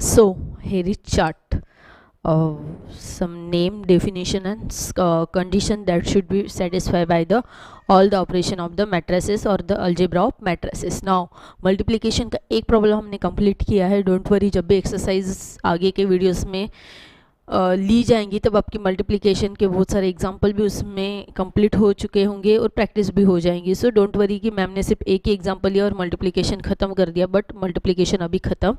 So here is chart. Some name, definition and condition that should be satisfied by the all the operation of the matrices or the algebra of matrices. Now multiplication का एक problem हमने complete किया है. Don't worry, जब भी exercise आगे के videos में ली जाएंगी तब आपकी मल्टीप्लिकेशन के बहुत सारे एग्जांपल भी उसमें कंप्लीट हो चुके होंगे और प्रैक्टिस भी हो जाएंगी. सो डोंट वरी कि मैम ने सिर्फ एक ही एग्जांपल लिया और मल्टीप्लिकेशन ख़त्म कर दिया, बट मल्टीप्लिकेशन अभी ख़त्म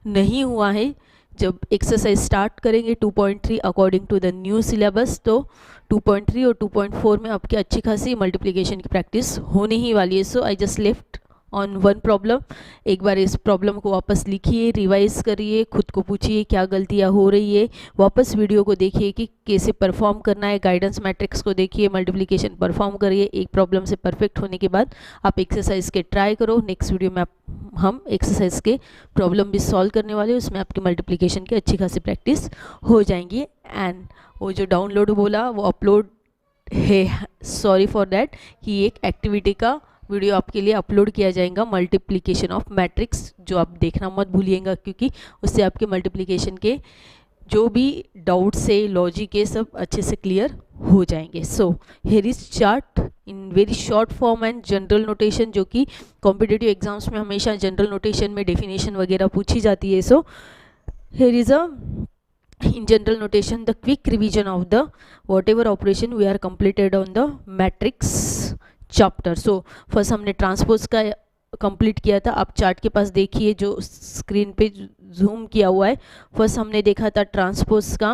नहीं हुआ है. जब एक्सरसाइज स्टार्ट करेंगे 2.3 according to the new syllabus, तो 2.3 और 2.4 में आपकी अच्छी खासी मल्टीप्लिकेशन की प्रैक्टिस होने ही वाली है. So I just left on one problem. एक बार इस प्रॉब्लम को वापस लिखिए, रिवाइज करिए, खुद को पूछिए क्या गलतियाँ हो रही है, वापस वीडियो को देखिए कि कैसे परफॉर्म करना है, गाइडेंस मैट्रिक्स को देखिए, मल्टीप्लिकेशन परफॉर्म करिए. एक प्रॉब्लम से परफेक्ट होने के बाद आप एक्सरसाइज के ट्राई करो. नेक्स्ट वीडियो में हम एक्सरसाइज के प्रॉब्लम भी सॉल्व करने वाले हैं, उसमें आपकी मल्टीप्लिकेशन की अच्छी खासी प्रैक्टिस हो जाएंगी. एंड वो जो डाउनलोड बोला वो अपलोड है, सॉरी फॉर दैट, कि एक एक्टिविटी का वीडियो आपके लिए अपलोड किया जाएगा, मल्टीप्लिकेशन ऑफ मैट्रिक्स, जो आप देखना मत भूलिएगा, क्योंकि उससे आपके मल्टीप्लिकेशन के जो भी डाउट्स है, लॉजिक है, सब अच्छे से क्लियर हो जाएंगे. So here is chart in very short form and general notation, जो कि कॉम्पिटिटिव एग्जाम्स में हमेशा जनरल नोटेशन में डेफिनेशन वगैरह पूछी जाती है. So here is a in general notation the quick revision of the whatever operation we are completed on the matrix chapter. So first हमने ट्रांसपोज का कंप्लीट किया था. आप चार्ट के पास देखिए जो स्क्रीन पे जूम किया हुआ है. फर्स्ट हमने देखा था ट्रांसपोज का.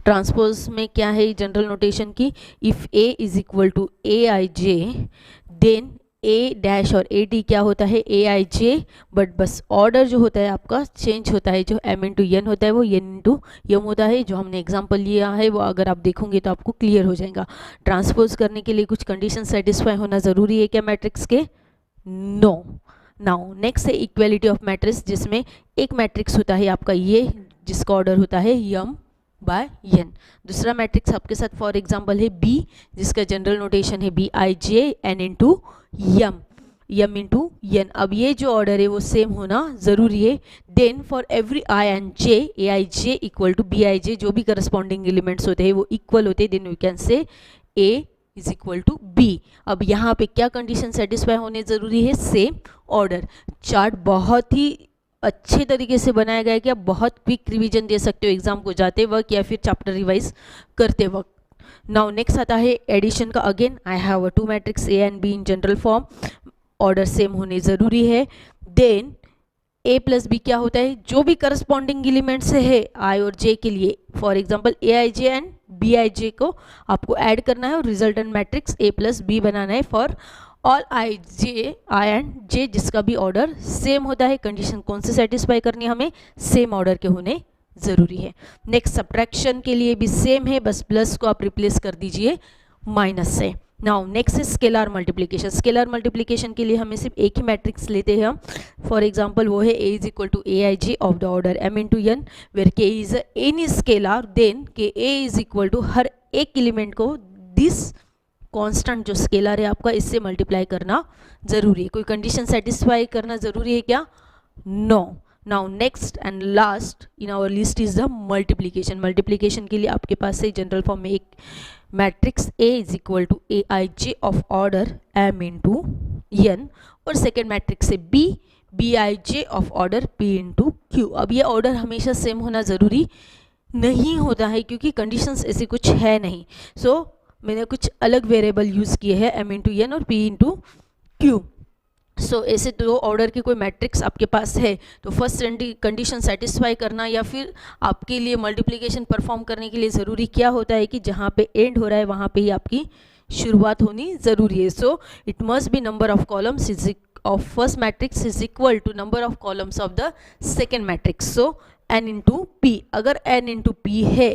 ट्रांसपोज में क्या है जनरल नोटेशन की, if A is equal to a i j then A dash और ए डी क्या होता है, ए आई जे, बट बस ऑर्डर जो होता है आपका चेंज होता है. जो एम इंटू एन होता है वो एन इंटू यम होता है. जो हमने एग्जांपल लिया है वो अगर आप देखोगे तो आपको क्लियर हो जाएगा. ट्रांसपोज करने के लिए कुछ कंडीशन सेटिस्फाई होना ज़रूरी है क्या मैट्रिक्स के? नो. नाउ नेक्स्ट है इक्वेलिटी ऑफ मैट्रिक्स, जिसमें एक मैट्रिक्स होता है आपका ये, जिसका ऑर्डर होता है यम बाय एन. दूसरा मैट्रिक्स आपके साथ फॉर एग्जांपल है बी, जिसका जनरल नोटेशन है b i j n into m, m into n. अब ये जो ऑर्डर है वो सेम होना ज़रूरी है. Then for every i and j, a i j equal to b i j, जो भी करस्पॉन्डिंग एलिमेंट्स होते हैं वो इक्वल होते हैं. Then we can say A is equal to B. अब यहाँ पे क्या कंडीशन सेटिस्फाई होने ज़रूरी है? Same order. चार्ट बहुत ही अच्छे तरीके से बनाया गया है कि आप बहुत क्विक रिवीजन दे सकते हो एग्जाम को जाते वक्त या फिर चैप्टर रिवाइज करते वक्त. नाउ नेक्स्ट आता है एडिशन का. Again I have two matrix A and B in general form, order same होने ज़रूरी है. देन ए प्लस बी क्या होता है, जो भी करस्पॉन्डिंग एलिमेंट्स है आई और जे के लिए, for example a i j and b i j को आपको ऐड करना है और resultant matrix a plus b बनाना है for all i and j, जिसका भी ऑर्डर सेम होता है. कंडीशन कौन से सेटिस्फाई करनी है हमें? सेम ऑर्डर के होने ज़रूरी है. नेक्स्ट सब्ट्रैक्शन के लिए भी सेम है, बस प्लस को आप रिप्लेस कर दीजिए माइनस से. Now next is scalar multiplication. Scalar multiplication के लिए हमें सिर्फ एक ही मैट्रिक्स लेते हैं हम. फॉर एग्जांपल वो है a is equal to a i j of the order m into n, where k is any scalar, then k a is equal to हर एक एलिमेंट को दिस कांस्टेंट जो स्केलर है आपका, इससे मल्टीप्लाई करना ज़रूरी है. कोई कंडीशन सेटिस्फाई करना ज़रूरी है क्या? No. Now next and last in our list is the multiplication. Multiplication के लिए आपके पास है जनरल फॉर्म में एक matrix A is equal to a i j of order m into n, और सेकेंड मैट्रिक्स है B, b i j of order p into q. अब ये ऑर्डर हमेशा सेम होना ज़रूरी नहीं होता है, क्योंकि कंडीशंस ऐसी कुछ है नहीं. सो मैंने कुछ अलग वेरिएबल यूज़ किए हैं, एम इंटू एन और पी इंटू क्यू. सो ऐसे दो ऑर्डर की कोई मैट्रिक्स आपके पास है तो फर्स्ट कंडीशन सेटिस्फाई करना या फिर आपके लिए मल्टीप्लिकेशन परफॉर्म करने के लिए ज़रूरी क्या होता है कि जहाँ पे एंड हो रहा है वहाँ पे ही आपकी शुरुआत होनी ज़रूरी है. So it must be number of columns of first matrix is equal to number of columns of the second matrix. So n into p. अगर n इंटू पी है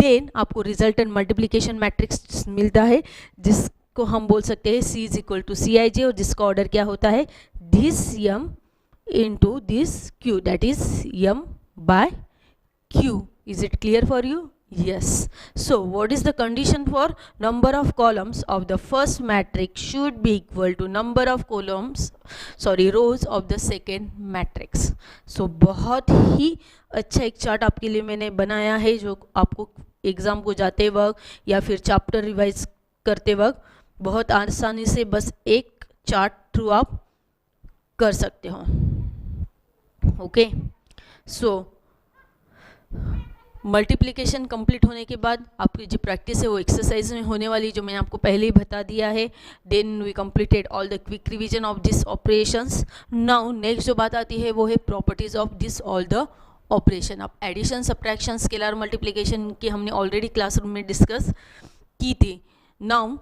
देन आपको रिजल्टेंट मल्टीप्लिकेशन मैट्रिक्स मिलता है, जिसको हम बोल सकते हैं c is equal to c i j, और जिसका ऑर्डर क्या होता है this m into this q, that is m by q. Is it clear for you? Yes. So what is the condition for number of columns of the first matrix should be equal to number of rows of the second matrix. So बहुत ही अच्छा एक chart आपके लिए मैंने बनाया है जो आपको एग्जाम को जाते वक्त या फिर चैप्टर रिवाइज करते वक्त बहुत आसानी से बस एक चार्ट थ्रू आप कर सकते हो. ओके. सो मल्टीप्लिकेशन कंप्लीट होने के बाद आपकी जो प्रैक्टिस है वो एक्सरसाइज में होने वाली, जो मैंने आपको पहले ही बता दिया है. Then we completed all the quick revision of this operations. Now next जो बात आती है वो है properties of this all the operation. अब एडिशन, सब्ट्रैक्शन, स्केलर मल्टीप्लिकेशन की हमने ऑलरेडी क्लासरूम में डिस्कस की थी. नाउ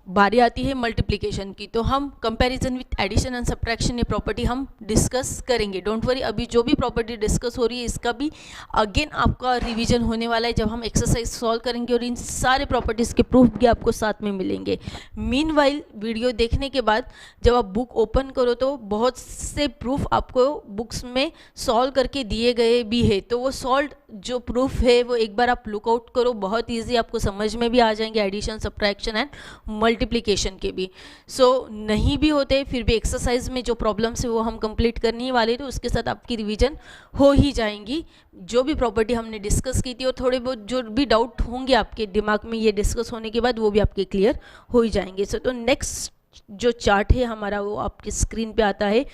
बारी आती है मल्टीप्लिकेशन की, तो हम comparison with addition and subtraction ये प्रॉपर्टी हम डिस्कस करेंगे. डोंट वरी, अभी जो भी प्रॉपर्टी डिस्कस हो रही है इसका भी अगेन आपका रिवीजन होने वाला है जब हम एक्सरसाइज सॉल्व करेंगे और इन सारे प्रॉपर्टीज़ के प्रूफ भी आपको साथ में मिलेंगे. मीनवाइल वीडियो देखने के बाद जब आप बुक ओपन करो तो बहुत से प्रूफ आपको बुक्स में सॉल्व करके दिए गए भी है, तो वो सॉल्व जो प्रूफ है वो एक बार आप लुकआउट करो, बहुत ईजी आपको समझ में भी आ जाएंगे एडिशन, सब्ट्रैक्शन एंड मल्टीप्लिकेशन के भी. सो नहीं भी होते फिर भी एक्सरसाइज में जो प्रॉब्लम्स है वो हम कंप्लीट करने ही वाले, तो उसके साथ आपकी रिवीजन हो ही जाएंगी. जो भी प्रॉपर्टी हमने डिस्कस की थी और थोड़े बहुत जो भी डाउट होंगे आपके दिमाग में ये डिस्कस होने के बाद वो भी आपके क्लियर हो ही जाएंगे. सो तो नेक्स्ट जो चार्ट है हमारा वो आपकी स्क्रीन पे आता है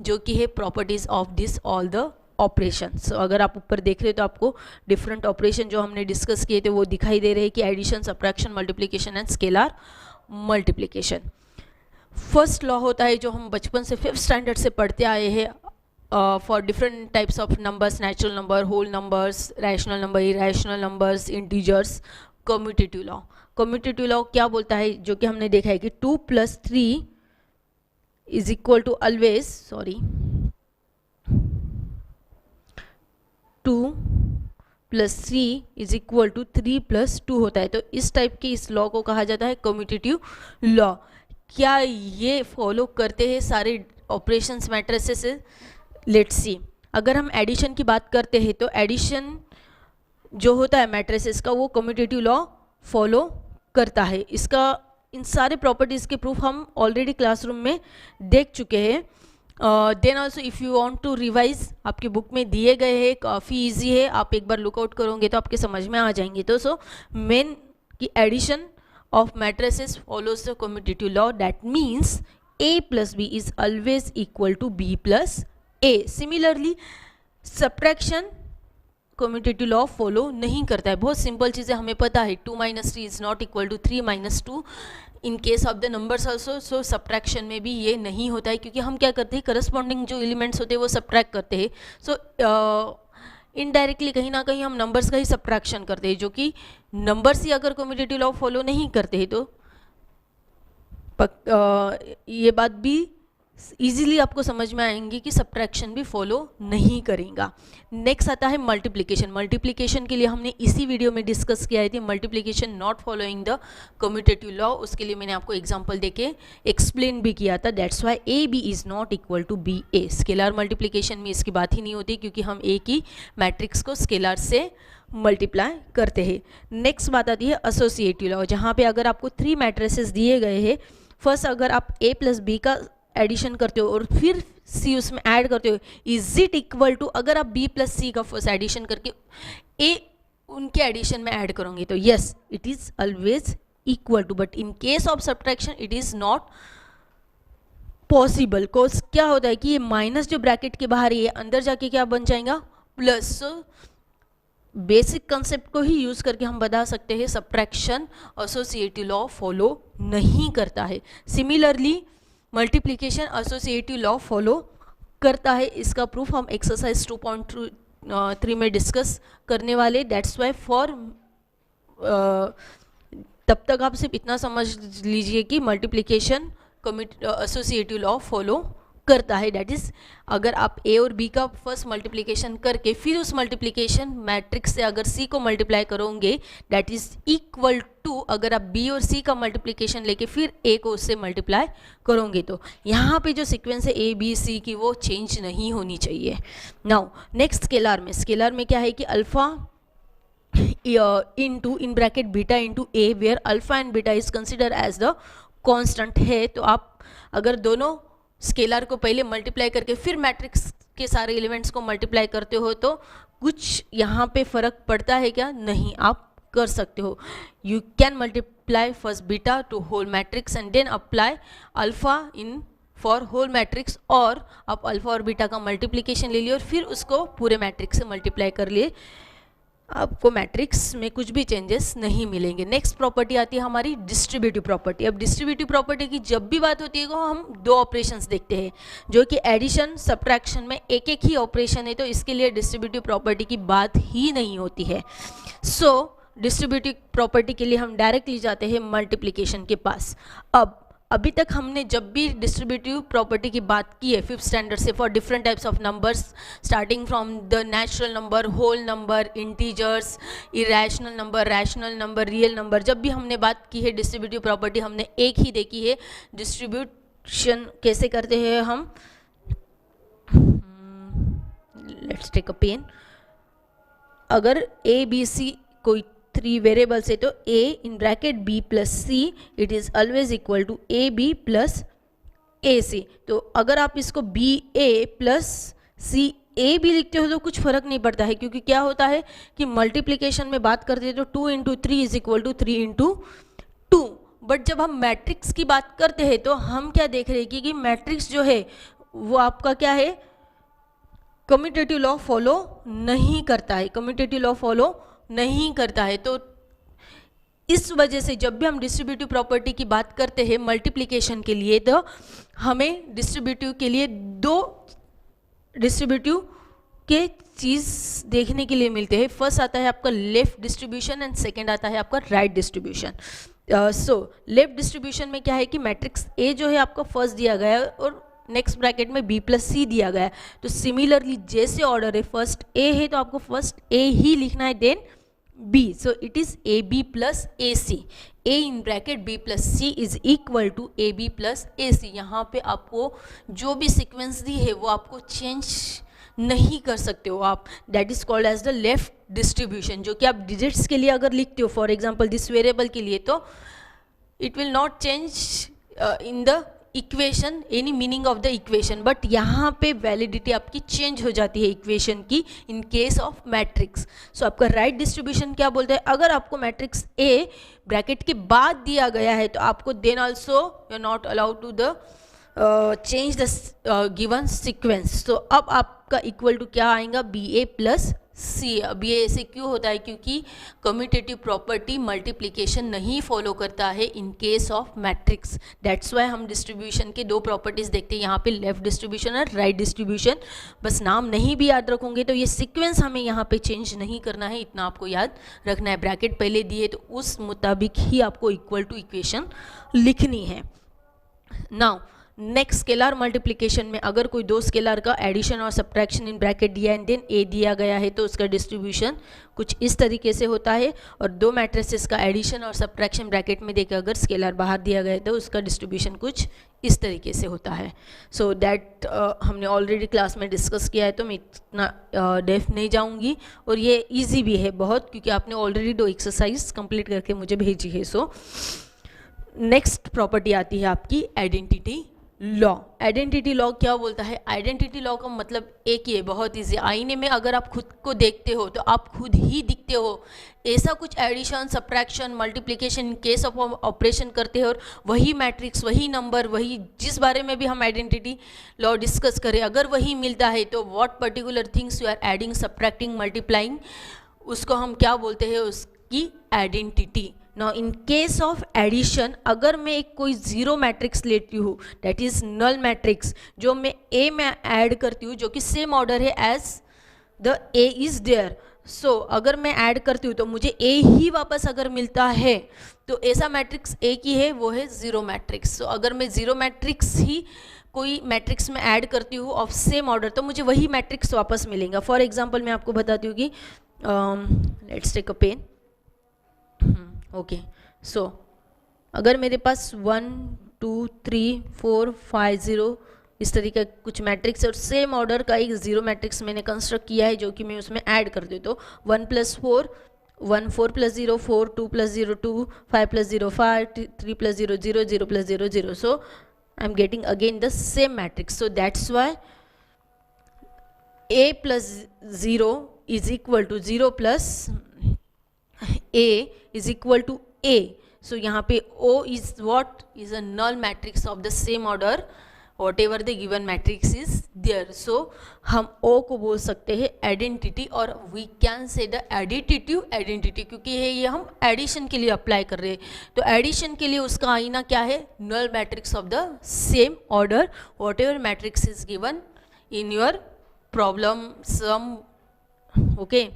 जो कि है properties of this all the operation. So अगर आप ऊपर देख रहे हो तो आपको डिफरेंट ऑपरेशन जो हमने डिस्कस किए थे वो दिखाई दे रहे हैं कि addition, subtraction, multiplication and scalar multiplication. First law होता है जो हम बचपन से 5th स्टैंडर्ड से पढ़ते आए हैं for different types of numbers, natural number, whole numbers, rational number, irrational numbers, integers. Commutative law. Commutative law क्या बोलता है, जो कि हमने देखा है कि 2 + 3 is equal to always 2 + 3 is equal to 3 + 2 होता है. तो इस टाइप के इस लॉ को कहा जाता है कम्यूटेटिव लॉ. क्या ये फॉलो करते हैं सारे ऑपरेशंस मैट्रिसेस से? Let's see. अगर हम एडिशन की बात करते हैं तो एडिशन जो होता है मैट्रिसेस का वो कम्यूटेटिव लॉ फॉलो करता है. इसका इन सारे प्रॉपर्टीज़ के प्रूफ हम ऑलरेडी क्लासरूम में देख चुके हैं. Then also if you want to revise, आपकी बुक में दिए गए हैं, काफ़ी इजी है, आप एक बार लुकआउट करोगे तो आपके समझ में आ जाएंगे. तो सो मेन की addition of matrices follows the commutative law. That means A + B is always equal to B + A. Similarly subtraction commutative law follow नहीं करता है. बहुत सिंपल चीज़ें हमें पता है. 2 - 3 is not equal to 3 - 2 in case of the numbers also. So subtraction में भी ये नहीं होता है क्योंकि हम क्या करते हैं, करस्पॉन्डिंग जो एलिमेंट्स होते हैं वो सब्ट्रैक्ट करते हैं. सो इनडायरेक्टली कहीं ना कहीं हम नंबर्स का ही सब्ट्रैक्शन करते हैं, जो कि नंबर्स ही अगर कम्यूटेटिव लॉ फॉलो नहीं करते हैं तो ये बात भी इजीली आपको समझ में आएंगी कि सब्ट्रैक्शन भी फॉलो नहीं करेगा. नेक्स्ट आता है मल्टीप्लिकेशन. मल्टीप्लिकेशन के लिए हमने इसी वीडियो में डिस्कस किया है multiplication not following the commutative law. उसके लिए मैंने आपको एग्जांपल देके एक्सप्लेन भी किया था. That's why A B is not equal to B A. Scalar multiplication में इसकी बात ही नहीं होती क्योंकि हम एक ही मैट्रिक्स को स्केलर से मल्टीप्लाई करते हैं. नेक्स्ट बात आती है एसोसिएटिव लॉ, जहाँ पे अगर आपको 3 मैट्रिसेस दिए गए हैं, फर्स्ट अगर आप A + B का एडिशन करते हो और फिर C उसमें ऐड करते हो, इज इट इक्वल टू अगर आप B + C का फर्स्ट एडिशन करके A उनके एडिशन में ऐड करोगे तो yes it is always equal to. But in case of subtraction it is not possible. Cause क्या होता है कि ये माइनस जो ब्रैकेट के बाहर है ये अंदर जाके क्या बन जाएगा, प्लस. बेसिक कंसेप्ट को ही यूज करके हम बता सकते हैं सब्ट्रैक्शन एसोसिएटिव लॉ फॉलो नहीं करता है. Similarly multiplication associative law follow करता है. इसका प्रूफ हम एक्सरसाइज 2.3 में डिस्कस करने वाले. दैट्स वाई फॉर तब तक आप सिर्फ इतना समझ लीजिए कि मल्टीप्लिकेशन एसोसिएटिव लॉ फॉलो करता है. दैट इज अगर आप A और B का फर्स्ट मल्टीप्लिकेशन करके फिर उस मल्टीप्लिकेशन मैट्रिक्स से अगर C को मल्टीप्लाई करोगे दैट इज इक्वल टू अगर आप B और C का मल्टीप्लिकेशन लेके फिर A को उससे मल्टीप्लाई करोगे. तो यहाँ पे जो सीक्वेंस है A B C की वो चेंज नहीं होनी चाहिए. नाउ नेक्स्ट स्केलर में क्या है कि alpha into in bracket beta into a where alpha and beta is considered as the constant है। तो आप अगर दोनों स्केलर को पहले मल्टीप्लाई करके फिर मैट्रिक्स के सारे एलिमेंट्स को मल्टीप्लाई करते हो तो कुछ यहाँ पे फ़र्क पड़ता है क्या? नहीं, आप कर सकते हो। You can multiply first beta to whole matrix and then apply alpha in for whole matrix, और आप अल्फा और बीटा का मल्टीप्लिकेशन ले लिए और फिर उसको पूरे मैट्रिक्स से मल्टीप्लाई कर लिए। आपको मैट्रिक्स में कुछ भी चेंजेस नहीं मिलेंगे। नेक्स्ट प्रॉपर्टी आती है हमारी डिस्ट्रीब्यूटिव प्रॉपर्टी। अब डिस्ट्रीब्यूटिव प्रॉपर्टी की जब भी बात होती है तो हम दो ऑपरेशंस देखते हैं जो कि एडिशन सब्ट्रैक्शन में एक एक ही ऑपरेशन है, तो इसके लिए डिस्ट्रीब्यूटिव प्रॉपर्टी की बात ही नहीं होती है। सो डिस्ट्रीब्यूटिव प्रॉपर्टी के लिए हम डायरेक्टली जाते हैं मल्टीप्लिकेशन के पास। अब अभी तक हमने जब भी डिस्ट्रीब्यूटिव प्रॉपर्टी की बात की है 5th स्टैंडर्ड से for different types of numbers starting from the natural number, whole number, integers, irrational number, rational number, real number, जब भी हमने बात की है डिस्ट्रीब्यूटिव प्रॉपर्टी हमने एक ही देखी है, डिस्ट्रीब्यूशन कैसे करते हैं हम। Let's take a pen. अगर ए बी सी कोई 3 वेरिएबल्स है तो a in bracket b plus c it is always equal to a b plus a c. तो अगर आप इसको बी ए प्लस सी ए भी लिखते हो तो कुछ फर्क नहीं पड़ता है, क्योंकि क्या होता है कि मल्टीप्लिकेशन में बात करते हैं तो 2 into 3 is equal to 3 into 2। But जब हम मैट्रिक्स की बात करते हैं तो हम क्या देख रहे हैं कि मैट्रिक्स जो है वो आपका क्या है, कम्यूटेटिव लॉ फॉलो नहीं करता है, कम्यूटेटिव लॉ फॉलो नहीं करता है। तो इस वजह से जब भी हम डिस्ट्रीब्यूटिव प्रॉपर्टी की बात करते हैं मल्टीप्लिकेशन के लिए तो हमें डिस्ट्रीब्यूटिव के लिए दो डिस्ट्रीब्यूटिव के चीज़ देखने के लिए मिलते हैं। फर्स्ट आता है आपका लेफ्ट डिस्ट्रीब्यूशन एंड सेकंड आता है आपका right distribution. So left distribution में क्या है कि मैट्रिक्स ए जो है आपका फर्स्ट दिया गया है और नेक्स्ट ब्रैकेट में b प्लस सी दिया गया है। तो सिमिलरली जैसे ऑर्डर है फर्स्ट a है तो आपको फर्स्ट a ही लिखना है then b। So it is a b plus a c. a in bracket b plus c is equal to a b plus a c. यहाँ पे आपको जो भी सीक्वेंस दी है वो आपको चेंज नहीं कर सकते हो आप, that is called as the left distribution. जो कि आप डिजिट्स के लिए अगर लिखते हो फॉर एग्जाम्पल दिस वेरिएबल के लिए तो it will not change in the equation any meaning of the equation, but यहाँ पे वैलिडिटी आपकी चेंज हो जाती है इक्वेशन की इन केस ऑफ मैट्रिक्स। सो आपका राइट डिस्ट्रीब्यूशन क्या बोलता है, अगर आपको मैट्रिक्स ए ब्रैकेट के बाद दिया गया है तो आपको then also you are not allowed to the change the given sequence. तो अब आपका इक्वल टू क्या आएगा, बी ए प्लस सी। अब ये ऐसे क्यों होता है, क्योंकि कम्यूटेटिव प्रॉपर्टी मल्टीप्लिकेशन नहीं फॉलो करता है in case of matrix. That's why हम डिस्ट्रीब्यूशन के दो प्रॉपर्टीज देखते हैं यहाँ पे, लेफ्ट डिस्ट्रीब्यूशन और राइट डिस्ट्रीब्यूशन। बस नाम नहीं भी याद रखोगे तो ये सीक्वेंस हमें यहाँ पे चेंज नहीं करना है, इतना आपको याद रखना है। ब्रैकेट पहले दिए तो उस मुताबिक ही आपको इक्वल टू इक्वेशन लिखनी है। नाउ नेक्स्ट स्केलर मल्टीप्लिकेशन में अगर कोई दो स्केलर का एडिशन और सब्ट्रैक्शन इन ब्रैकेट दिया एंड देन ए दिया गया है तो उसका डिस्ट्रीब्यूशन कुछ इस तरीके से होता है, और दो मैट्रिसेस का एडिशन और सब्ट्रैक्शन ब्रैकेट में देकर अगर स्केलर बाहर दिया गया है तो उसका डिस्ट्रीब्यूशन कुछ इस तरीके से होता है। सो दैट हमने ऑलरेडी क्लास में डिस्कस किया है तो मैं इतना डेफ नहीं जाऊँगी, और ये ईजी भी है बहुत क्योंकि आपने ऑलरेडी दो एक्सरसाइज कंप्लीट करके मुझे भेजी है। सो नेक्स्ट प्रॉपर्टी आती है आपकी आइडेंटिटी लॉ। आइडेंटिटी लॉ क्या बोलता है, आइडेंटिटी लॉ का मतलब एक ही है, बहुत ईजी। आईने में अगर आप खुद को देखते हो तो आप खुद ही दिखते हो। ऐसा कुछ addition subtraction multiplication in case of operation करते हो और वही मैट्रिक्स वही नंबर वही जिस बारे में भी हम आइडेंटिटी लॉ डिस्कस करें अगर वही मिलता है तो what particular things you are adding subtracting multiplying उसको हम क्या बोलते हैं, उसकी identity. Now in case of addition अगर मैं एक कोई जीरो मैट्रिक्स लेती हूँ दैट इज नल मैट्रिक्स जो मैं ए में ऐड करती हूँ जो कि सेम ऑर्डर है as the a is there. So अगर मैं ऐड करती हूँ तो मुझे ए ही वापस अगर मिलता है तो ऐसा मैट्रिक्स ए की है वो है जीरो मैट्रिक्स। सो अगर मैं जीरो मैट्रिक्स ही कोई मैट्रिक्स में ऐड करती हूँ ऑफ सेम ऑर्डर तो मुझे वही मैट्रिक्स वापस मिलेगा। फॉर एग्जाम्पल मैं आपको बताती हूँ कि let's take a pen. Okay so अगर मेरे पास 1 2 3 4 5 0 इस तरीके का कुछ मैट्रिक्स और सेम ऑर्डर का एक जीरो मैट्रिक्स मैंने कंस्ट्रक्ट किया है जो कि मैं उसमें ऐड कर दूँ तो 1 + 4 1 4 plus 0 4, 2 plus 0 2, 5 plus 0 5, 3 plus 0 0, 0 plus 0 0. So I'm getting again the same matrix. So that's why a plus 0 is equal to 0 plus a is equal to a. So यहाँ पे O is what? Is a null matrix of the same order whatever the given matrix is there. So हम O को बोल सकते हैं identity, और we can say the additive identity, क्योंकि ये हम एडिशन के लिए अप्लाई कर रहे हैं. तो एडिशन के लिए उसका आईना क्या है? null matrix of the same order whatever matrix is given in your problem sum. Okay.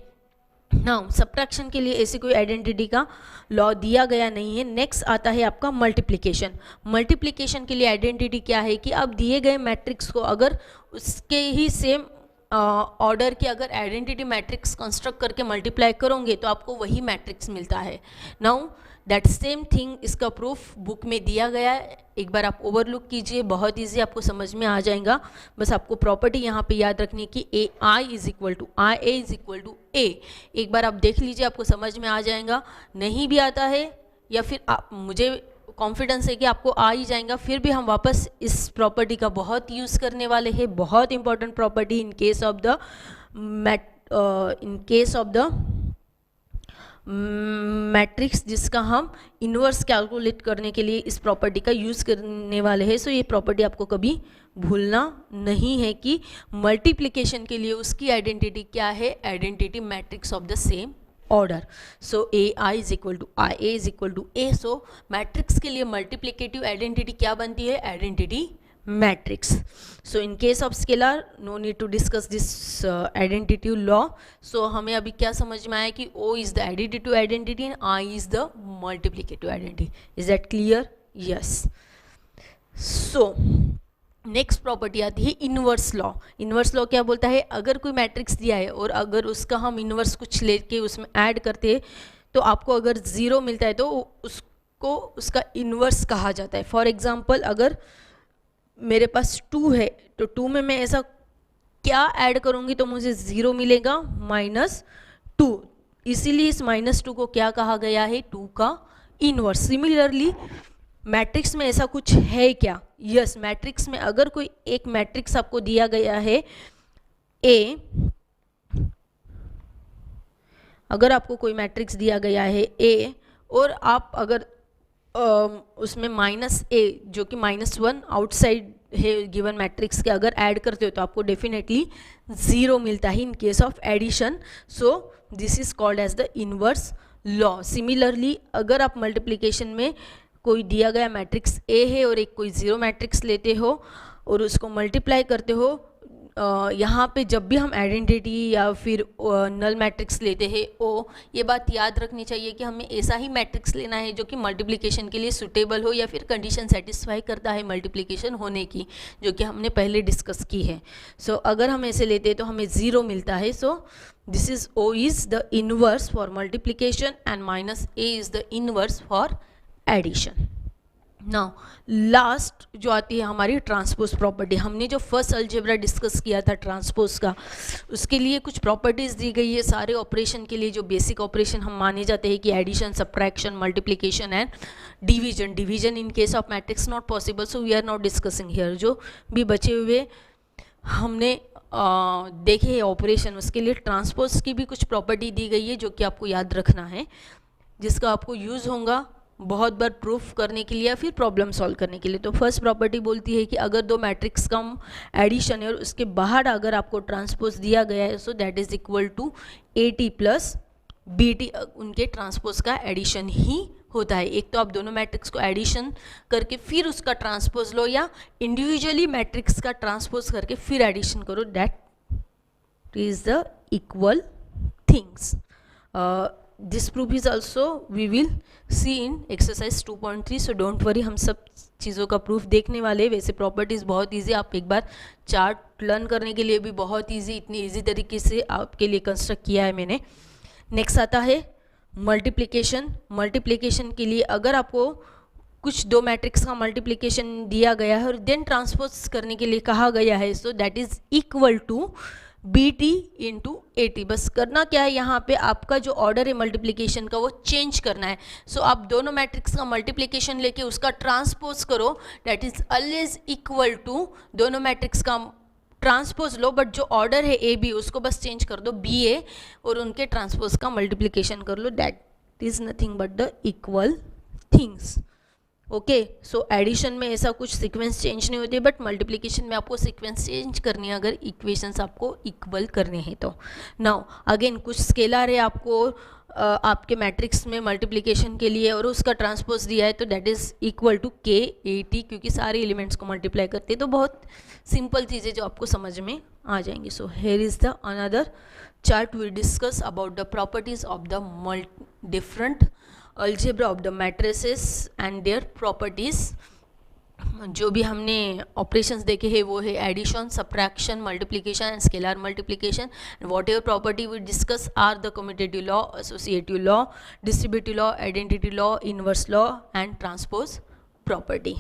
Now subtraction के लिए ऐसी कोई आइडेंटिटी का लॉ दिया गया नहीं है. नेक्स्ट आता है आपका मल्टीप्लिकेशन. मल्टीप्लिकेशन के लिए आइडेंटिटी क्या है कि आप दिए गए मैट्रिक्स को अगर उसके ही सेम ऑर्डर की अगर आइडेंटिटी मैट्रिक्स कंस्ट्रक्ट करके मल्टीप्लाई करोगे तो आपको वही मैट्रिक्स मिलता है. नाउ दैट सेम थिंग, इसका प्रूफ बुक में दिया गया है. एक बार आप ओवरलुक कीजिए, बहुत इजी आपको समझ में आ जाएगा. बस आपको प्रॉपर्टी यहाँ पे याद रखनी है कि a i is equal to i a is equal to a. एक बार आप देख लीजिए, आपको समझ में आ जाएगा. नहीं भी आता है या फिर आप, मुझे कॉन्फिडेंस है कि आपको आ ही जाएगा, फिर भी हम वापस इस प्रॉपर्टी का बहुत यूज़ करने वाले हैं. बहुत important property in case of the matrix, जिसका हम इन्वर्स कैलकुलेट करने के लिए इस प्रॉपर्टी का यूज़ करने वाले हैं. सो ये प्रॉपर्टी आपको कभी भूलना नहीं है कि मल्टीप्लिकेशन के लिए उसकी आइडेंटिटी क्या है? Identity matrix of the same order. So a i is equal to i a is equal to a. So matrix के लिए मल्टीप्लिकेटिव आइडेंटिटी क्या बनती है? Identity matrix. So in case of scalar no need to discuss this identity law. So हमें अभी क्या समझ में आया कि O is the additive identity and I is the multiplicative identity. Is that clear? Yes. So next property आती है inverse law. Inverse law क्या बोलता है? अगर कोई मैट्रिक्स दिया है और अगर उसका हम इन्वर्स कुछ लेके उसमें ऐड करते हैं तो आपको अगर 0 मिलता है तो उसको उसका इन्वर्स कहा जाता है. फॉर एग्जाम्पल, अगर मेरे पास 2 है तो 2 में मैं ऐसा क्या ऐड करूँगी तो मुझे 0 मिलेगा? -2. इसीलिए इस -2 को क्या कहा गया है? 2 का इन्वर्स. सिमिलरली मैट्रिक्स में ऐसा कुछ है क्या? यस, मैट्रिक्स में अगर कोई एक मैट्रिक्स आपको दिया गया है A, अगर आपको कोई मैट्रिक्स दिया गया है A और आप अगर उसमें -a जो कि -1 आउटसाइड है गिवन मैट्रिक्स के, अगर ऐड करते हो तो आपको डेफिनेटली 0 मिलता है in case of addition. So this is called as the inverse law. Similarly अगर आप मल्टीप्लिकेशन में कोई दिया गया मैट्रिक्स A है और एक कोई 0 मैट्रिक्स लेते हो और उसको मल्टीप्लाई करते हो, यहाँ पे जब भी हम आइडेंटिटी या फिर नल मैट्रिक्स लेते हैं O, ये बात याद रखनी चाहिए कि हमें ऐसा ही मैट्रिक्स लेना है जो कि मल्टीप्लिकेशन के लिए सुटेबल हो या फिर कंडीशन सेटिस्फाई करता है मल्टीप्लिकेशन होने की, जो कि हमने पहले डिस्कस की है. सो अगर हम ऐसे लेते हैं तो हमें 0 मिलता है. So this is O is the inverse for multiplication and -a is the inverse for addition. Now last जो आती है हमारी ट्रांसपोज प्रॉपर्टी. हमने जो फर्स्ट अलजेब्रा डिस्कस किया था ट्रांसपोज का, उसके लिए कुछ प्रॉपर्टीज दी गई है सारे ऑपरेशन के लिए. जो बेसिक ऑपरेशन हम माने जाते हैं कि addition, subtraction, multiplication and division. Division in case of matrix not possible, so we are not discussing here. जो भी बचे हुए हमने देखे हैं ऑपरेशन, उसके लिए ट्रांसपोज की भी कुछ प्रॉपर्टी दी गई है जो कि आपको याद रखना है, जिसका आपको यूज़ होगा बहुत बार प्रूफ करने के लिए या फिर प्रॉब्लम सॉल्व करने के लिए. तो फर्स्ट प्रॉपर्टी बोलती है कि अगर दो मैट्रिक्स का एडिशन है और उसके बाहर अगर आपको ट्रांसपोज दिया गया है, so that is equal to AT plus BT. उनके ट्रांसपोज का एडिशन ही होता है. एक तो आप दोनों मैट्रिक्स को एडिशन करके फिर उसका ट्रांसपोज लो, या इंडिविजुअली मैट्रिक्स का ट्रांसपोज करके फिर एडिशन करो. That is the equal things. This proof is also we will see in exercise 2.3. So don't worry, हम सब चीज़ों का प्रूफ देखने वाले हैं. वैसे प्रॉपर्टीज़ बहुत ईजी, आप एक बार चार्ट लर्न करने के लिए भी बहुत ईजी, इतनी ईजी तरीके से आपके लिए कंस्ट्रक्ट किया है मैंने. नेक्स्ट आता है मल्टीप्लिकेशन. मल्टीप्लिकेशन के लिए अगर आपको कुछ दो मैट्रिक्स का मल्टीप्लिकेशन दिया गया है और देन ट्रांसपोज करने के लिए कहा गया है, so that is equal to BT into 80। बस करना क्या है, यहाँ पे आपका जो ऑर्डर है मल्टीप्लिकेशन का वो चेंज करना है। सो आप दोनों मैट्रिक्स का मल्टीप्लिकेशन लेके उसका ट्रांसपोज करो, that is always equal to दोनों मैट्रिक्स का ट्रांसपोज लो, बट जो ऑर्डर है ए बी उसको बस चेंज कर दो बी ए, और उनके ट्रांसपोज का मल्टीप्लिकेशन कर लो, that is nothing but the equal things. Okay, so addition में ऐसा कुछ सीक्वेंस चेंज नहीं होते, बट मल्टीप्लिकेशन में आपको सीक्वेंस चेंज करनी है अगर इक्वेशंस आपको इक्वल करने हैं तो। नाउ अगेन कुछ स्केलर है आपको आपके मैट्रिक्स में मल्टीप्लिकेशन के लिए, और उसका ट्रांसपोज दिया है, तो that is equal to K80, क्योंकि सारे एलिमेंट्स को मल्टीप्लाई करते हैं। तो बहुत सिंपल चीज़ें जो आपको समझ में आ जाएंगी। So here is the another chart we discuss about the properties of the different algebra of the matrices and their properties. जो भी हमने ऑपरेशंस देखे हैं वो है addition, subtraction, multiplication and scalar multiplication. Whatever property we discuss are the commutative law, associative law, distributive law, identity law, inverse law and transpose property.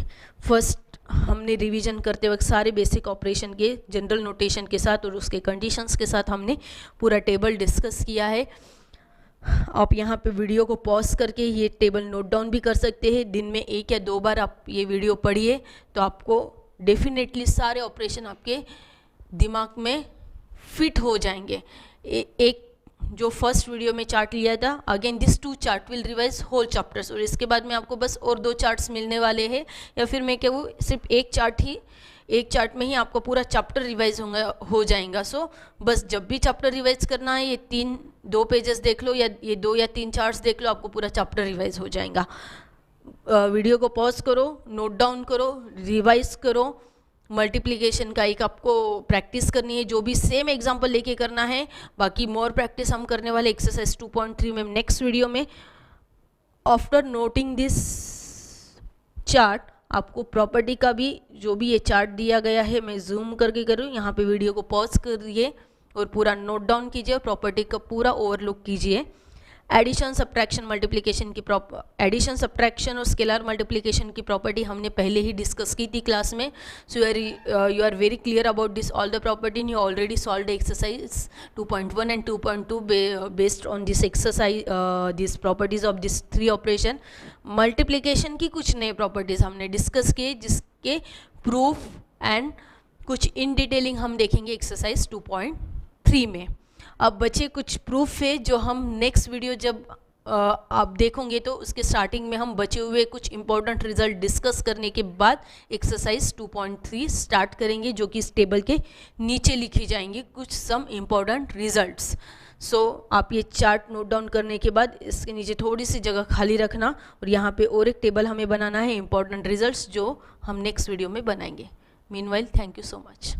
First हमने revision करते वक्त सारे बेसिक ऑपरेशन के general notation के साथ और उसके conditions के साथ हमने पूरा टेबल डिस्कस किया है। आप यहाँ पे वीडियो को पॉज करके ये टेबल नोट डाउन भी कर सकते हैं। दिन में 1 या 2 बार आप ये वीडियो पढ़िए तो आपको डेफिनेटली सारे ऑपरेशन आपके दिमाग में फिट हो जाएंगे। एक जो फर्स्ट वीडियो में चार्ट लिया था, again this 2 chart will revise whole chapters, और इसके बाद में आपको बस और 2 चार्ट्स मिलने वाले हैं, या फिर मैं क्या वो सिर्फ एक चार्ट में ही आपको पूरा चैप्टर रिवाइज हो जाएगा। सो बस जब भी चैप्टर रिवाइज करना है ये 2 पेजेस देख लो, या ये 2 या 3 चार्ट्स देख लो, आपको पूरा चैप्टर रिवाइज हो जाएगा। वीडियो को पॉज करो, नोट डाउन करो, रिवाइज करो। मल्टीप्लिकेशन का एक आपको प्रैक्टिस करनी है, जो भी सेम एग्जाम्पल लेके करना है। बाकी मोर प्रैक्टिस हम करने वाले एक्सरसाइज 2.3 में नेक्स्ट वीडियो में। आफ्टर नोटिंग दिस चार्ट आपको प्रॉपर्टी का भी जो भी ये चार्ट दिया गया है, मैं जूम करके करूँ, यहाँ पे वीडियो को पॉज करिए और पूरा नोट डाउन कीजिए और प्रॉपर्टी का पूरा ओवरलुक कीजिए। एडिशन, सब्ट्रैक्शन, मल्टीप्लिकेशन की एडिशन, सब्ट्रैक्शन और स्केलर मल्टीप्लिकेशन की प्रॉपर्टी हमने पहले ही डिस्कस की थी क्लास में। So you are very clear about this all the property, you already solve exercise 2.1 and 2.2 based on this exercise this properties of this 3 operation. Multiplication की कुछ नए प्रॉपर्टीज हमने डिस्कस किए, जिसके प्रूफ एंड कुछ इन डिटेलिंग हम देखेंगे एक्सरसाइज 2.3 में। अब बचे कुछ प्रूफ है जो हम नेक्स्ट वीडियो जब आप देखोगे तो उसके स्टार्टिंग में हम बचे हुए कुछ इंपॉर्टेंट रिजल्ट डिस्कस करने के बाद एक्सरसाइज 2.3 स्टार्ट करेंगे, जो कि इस टेबल के नीचे लिखी जाएंगी कुछ सम इंपॉर्टेंट रिजल्ट्स। सो आप ये चार्ट नोट डाउन करने के बाद इसके नीचे थोड़ी सी जगह खाली रखना, और यहाँ पे और एक टेबल हमें बनाना है इंपॉर्टेंट रिजल्ट्स, जो हम नेक्स्ट वीडियो में बनाएंगे। Meanwhile, thank you so much.